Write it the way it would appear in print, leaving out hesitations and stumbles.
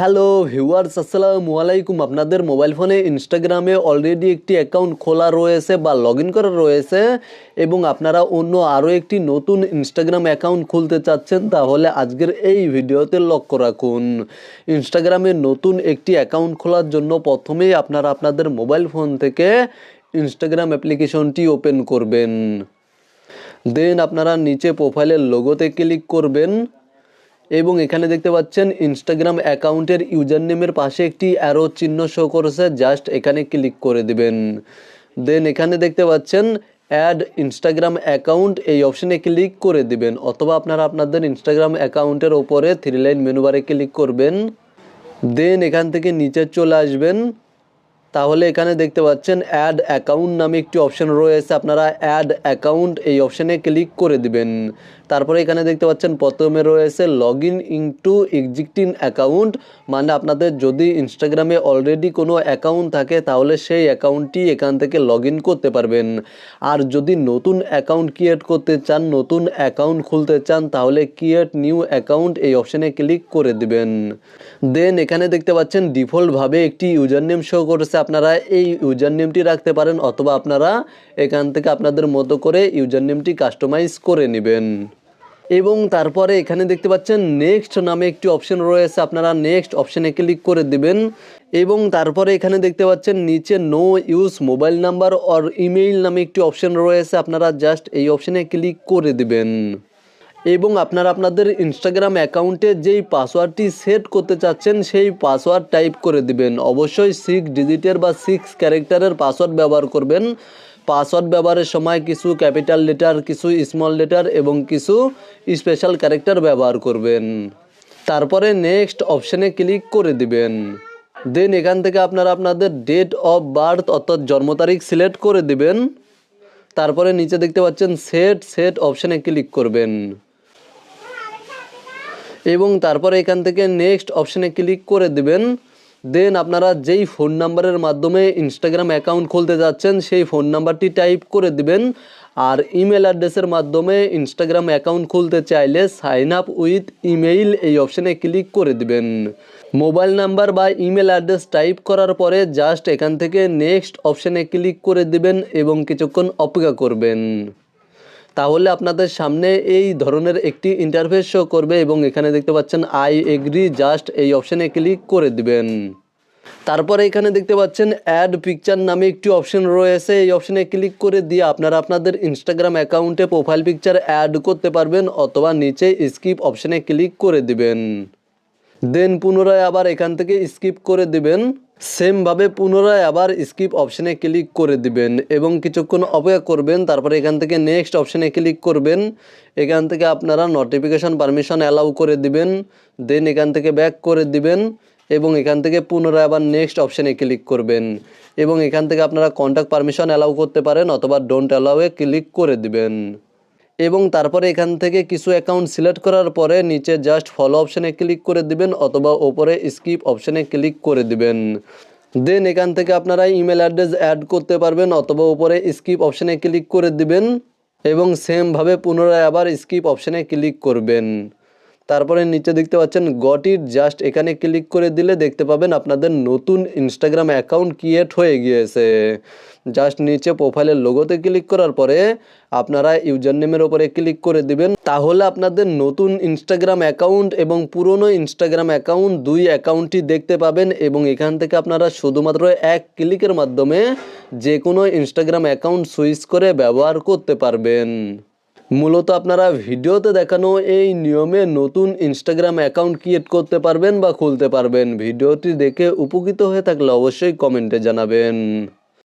Hello viewers, আসসালামু আলাইকুম। আপনাদের মোবাইল ফোনে ইনস্টাগ্রামে অলরেডি একটি অ্যাকাউন্ট খোলা রয়েছে বা লগ ইন করা রয়েছে এবং আপনারা অন্য আরও একটি নতুন ইনস্টাগ্রাম অ্যাকাউন্ট খুলতে চাচ্ছেন, তাহলে আজকের এই ভিডিওতে লক্ষ্য রাখুন। ইনস্টাগ্রামে নতুন একটি অ্যাকাউন্ট খোলার জন্য প্রথমেই আপনারা আপনাদের মোবাইল ফোন থেকে ইনস্টাগ্রাম অ্যাপ্লিকেশনটি ওপেন করবেন। দেন আপনারা নিচে প্রোফাইলের লোগোতে ক্লিক করবেন এবং এখানে দেখতে পাচ্ছেন ইনস্টাগ্রাম অ্যাকাউন্টের ইউজার নেমের পাশে একটি অ্যারো চিহ্ন শো করেছে, জাস্ট এখানে ক্লিক করে দিবেন। দেন এখানে দেখতে পাচ্ছেন অ্যাড ইনস্টাগ্রাম অ্যাকাউন্ট, এই অপশনে ক্লিক করে দিবেন, অথবা আপনারা আপনাদের ইনস্টাগ্রাম অ্যাকাউন্টের ওপরে 3 লাইন মেনু বারে ক্লিক করবেন। দেন এখান থেকে নিচে চলে আসবেন, তাহলে এখানে দেখতে পাচ্ছেন অ্যাড অ্যাকাউন্ট নামে একটি অপশন রয়েছে, আপনারা অ্যাড অ্যাকাউন্ট এই অপশনে ক্লিক করে দিবেন। তারপরে এখানে দেখতে পাচ্ছেন প্রথমে রয়েছে log in into existing account, মানে আপনাদের যদি ইনস্টাগ্রামে অলরেডি কোনো অ্যাকাউন্ট থাকে তাহলে সেই অ্যাকাউন্টটি এখান থেকে লগ ইন করতে পারবেন। আর যদি নতুন অ্যাকাউন্ট ক্রিয়েট করতে চান, নতুন অ্যাকাউন্ট খুলতে চান, তাহলে ক্রিয়েট নিউ অ্যাকাউন্ট এই অপশনে ক্লিক করে দিবেন। দেন এখানে দেখতে পাচ্ছেন ডিফল্টভাবে একটি ইউজার নেম শো করেছে, আপনারা এই ইউজার নেমটি রাখতে পারেন, অথবা আপনারা এখান থেকে আপনাদের মতো করে ইউজার নেমটি কাস্টমাইজ করে নেবেন। এবং তারপরে এখানে দেখতে পাচ্ছেন নেক্সট নামে একটি অপশন রয়েছে, আপনারা নেক্সট অপশনে ক্লিক করে দিবেন। এবং তারপরে এখানে দেখতে পাচ্ছেন নিচে no use mobile number or email নামে একটি অপশন রয়েছে, আপনারা জাস্ট এই অপশনে ক্লিক করে দিবেন। এবং আপনারা আপনাদের ইনস্টাগ্রাম অ্যাকাউন্টে যেই পাসওয়ার্ডটি সেট করতে চাচ্ছেন সেই পাসওয়ার্ড টাইপ করে দিবেন। অবশ্যই 6 ডিজিটের বা 6 ক্যারেক্টারের পাসওয়ার্ড ব্যবহার করবেন। পাসওয়ার্ড ব্যবহারের সময় কিছু ক্যাপিটাল লেটার, কিছু স্মল লেটার এবং কিছু স্পেশাল ক্যারেক্টার ব্যবহার করবেন। তারপরে নেক্সট অপশানে ক্লিক করে দিবেন। দেন এখান থেকে আপনারা আপনাদের ডেট অফ বার্থ অর্থাৎ জন্ম তারিখ সিলেক্ট করে দিবেন। তারপরে নিচে দেখতে পাচ্ছেন সেট অপশানে ক্লিক করবেন এবং তারপরে এখান থেকে নেক্সট অপশানে ক্লিক করে দিবেন। দেন আপনারা যেই ফোন নাম্বারের মাধ্যমে ইনস্টাগ্রাম অ্যাকাউন্ট খুলতে যাচ্ছেন সেই ফোন নাম্বারটি টাইপ করে দিবেন। আর ইমেল অ্যাড্রেসের মাধ্যমে ইনস্টাগ্রাম অ্যাকাউন্ট খুলতে চাইলে সাইন আপ উইথ ইমেইল এই অপশানে ক্লিক করে দিবেন। মোবাইল নাম্বার বা ইমেল অ্যাড্রেস টাইপ করার পরে জাস্ট এখান থেকে নেক্সট অপশানে ক্লিক করে দিবেন এবং কিছুক্ষণ অপেক্ষা করবেন। তাহলে আপনাদের সামনে এই ধরনের একটি ইন্টারফেস শো করবে এবং এখানে দেখতে পাচ্ছেন আই এগ্রি, জাস্ট এই অপশানে ক্লিক করে দিবেন। তারপরে এখানে দেখতে পাচ্ছেন অ্যাড পিকচার নামে একটি অপশন রয়েছে, এই অপশানে ক্লিক করে দিয়ে আপনারা আপনাদের ইনস্টাগ্রাম অ্যাকাউন্টে প্রোফাইল পিকচার অ্যাড করতে পারবেন, অথবা নিচে স্কিপ অপশানে ক্লিক করে দিবেন। দেন পুনরায় আবার এখান থেকে স্কিপ করে দিবেন। সেমভাবে পুনরায় আবার স্কিপ অপশানে ক্লিক করে দিবেন এবং কিছুক্ষণ অপেক্ষা করবেন। তারপরে এখান থেকে নেক্সট অপশানে ক্লিক করবেন। এখান থেকে আপনারা নোটিফিকেশন পারমিশন অ্যালাউ করে দিবেন। দেন এখান থেকে ব্যাক করে দিবেন এবং এখান থেকে পুনরায় আবার নেক্সট অপশানে ক্লিক করবেন এবং এখান থেকে আপনারা কন্ট্যাক্ট পারমিশন অ্যালাউ করতে পারেন, অথবা ডোন্ট অ্যালাউয়ে ক্লিক করে দিবেন। এবং তারপরে এখান থেকে কিছু অ্যাকাউন্ট সিলেক্ট করার পরে নিচে জাস্ট ফলো অপশানে ক্লিক করে দিবেন, অথবা ওপরে স্কিপ অপশানে ক্লিক করে দিবেন। দেন এখান থেকে আপনারা ইমেল অ্যাড্রেস অ্যাড করতে পারবেন, অথবা ওপরে স্কিপ অপশানে ক্লিক করে দিবেন এবং সেমভাবে পুনরায় আবার স্কিপ অপশানে ক্লিক করবেন। তারপরে নিচে দেখতে পাচ্ছেন গট ইট, জাস্ট এখানে ক্লিক করে দিলে দেখতে পাবেন আপনাদের নতুন ইনস্টাগ্রাম অ্যাকাউন্ট ক্রিয়েট হয়ে গিয়েছে। জাস্ট নিচে প্রোফাইলের লোগোতে ক্লিক করার পরে আপনারা ইউজার নেমের ওপরে ক্লিক করে দিবেন, তাহলে আপনাদের নতুন ইনস্টাগ্রাম অ্যাকাউন্ট এবং পুরনো ইনস্টাগ্রাম অ্যাকাউন্ট দুই অ্যাকাউন্টই দেখতে পাবেন এবং এখান থেকে আপনারা শুধুমাত্র এক ক্লিকের মাধ্যমে যে কোনো ইনস্টাগ্রাম অ্যাকাউন্ট সুইচ করে ব্যবহার করতে পারবেন। মূলত আপনারা ভিডিওতে দেখানো এই নিয়মে নতুন ইনস্টাগ্রাম অ্যাকাউন্ট ক্রিয়েট করতে পারবেন বা খুলতে পারবেন। ভিডিওটি দেখে উপকৃত হয়ে থাকলে অবশ্যই কমেন্টে জানাবেন।